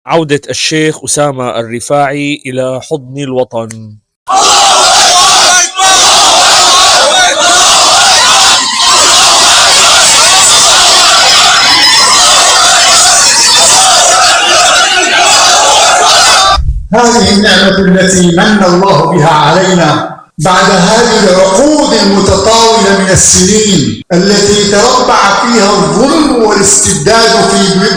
عودة الشيخ أسامة الرفاعي إلى حضن الوطن. هذه النعمة التي من الله بها علينا بعد هذه العقود المتطاولة من السنين التي تربع فيها الظلم والاستبداد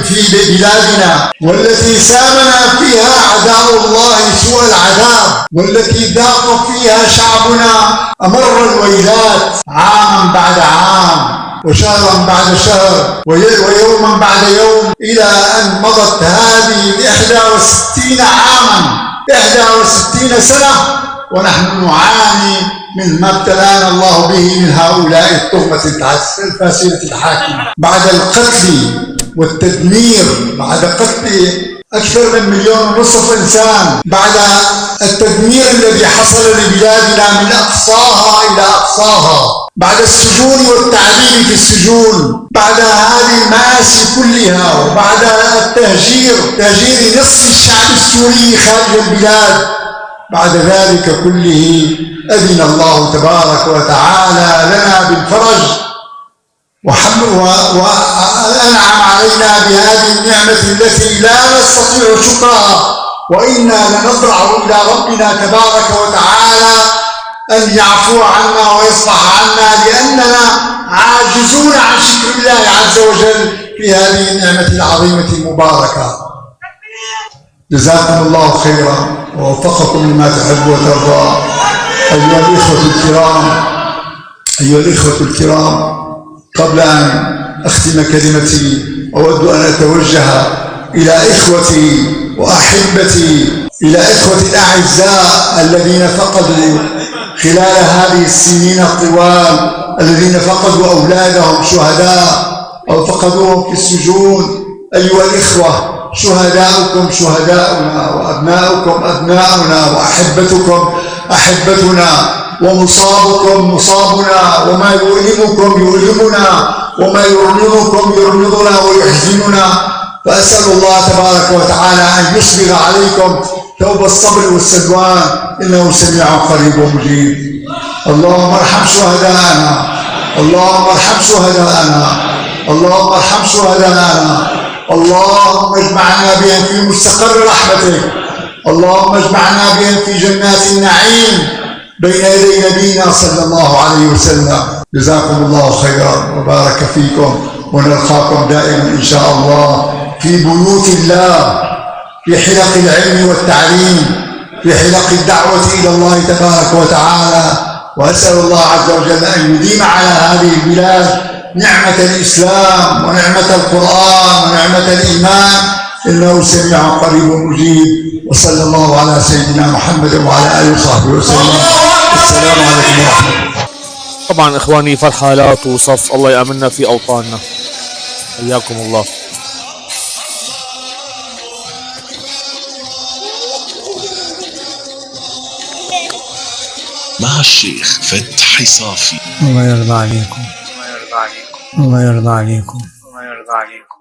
في بلادنا، والتي سامنا فيها أعداء الله سوء العذاب، والتي ذاق فيها شعبنا أمر الويلات عاما بعد عام وشهرا بعد شهر ويوما بعد يوم، إلى أن مضت هذه 61 عاما 61 سنة ونحن نعاني من ما ابتلانا الله به من هؤلاء التهمة الفاسدة الحاكمة، بعد القتل والتدمير، بعد قتل أكثر من 1.5 مليون إنسان، بعد التدمير الذي حصل لبلادنا من أقصاها إلى أقصاها، بعد السجون والتعذيب في السجون، بعد هذه المآسي كلها، وبعد تهجير نصف الشعب السوري خارج البلاد، بعد ذلك كله أذن الله تبارك وتعالى لنا بالفرج وأنعم علينا بهذه النعمة التي لا نستطيع شكرها، وإنا لنضرع إلى ربنا تبارك وتعالى أن يعفو عنا ويصفح عنا، لأننا عاجزون عن شكر الله عز وجل في هذه النعمة العظيمة المباركة. جزاكم الله خيرا ووفقكم لما تحب وترضى. أيها الإخوة الكرام، قبل أن أختم كلمتي أود أن أتوجه إلى إخوتي وأحبتي، إلى إخوتي الأعزاء الذين فقدوا خلال هذه السنين الطوال، الذين فقدوا أولادهم شهداء أو فقدوهم في السجون. أيها الإخوة، شهداؤكم شهداؤنا، وأبناؤكم أبناؤنا، وأحبتكم أحبتنا، ومصابكم مصابنا، وما يؤلمكم يؤلمنا، وما يرمضكم يرمضنا ويحزننا. فأسأل الله تبارك وتعالى أن يصبغ عليكم ثوب الصبر والسلوان، إنه سميع قريب ومجيب. اللهم ارحم شهداءنا، اللهم ارحم شهداءنا، اللهم ارحم شهداءنا، اللهم اجمعنا بهم في مستقر رحمتك، اللهم اجمعنا بهم في جنات النعيم بين يدي نبينا صلى الله عليه وسلم. جزاكم الله خيرا وبارك فيكم، ونلقاكم دائما إن شاء الله في بيوت الله، في حلق العلم والتعليم، في حلق الدعوة إلى الله تبارك وتعالى. وأسأل الله عز وجل أن يديم على هذه البلاد نعمة الإسلام ونعمة القرآن ونعمة الإيمان، إنه سميع قريب مجيب. وصلى الله على سيدنا محمد وعلى آله وصحبه وسلم. السلام عليكم ورحمة الله. طبعا إخواني، فرحة لا توصف، الله يأمننا في أوطاننا. حياكم الله. مع الشيخ فتحي صافي. الله يرضى عليكم، الله يرضى عليكم، الله يرضى عليكم، الله يرضى عليكم.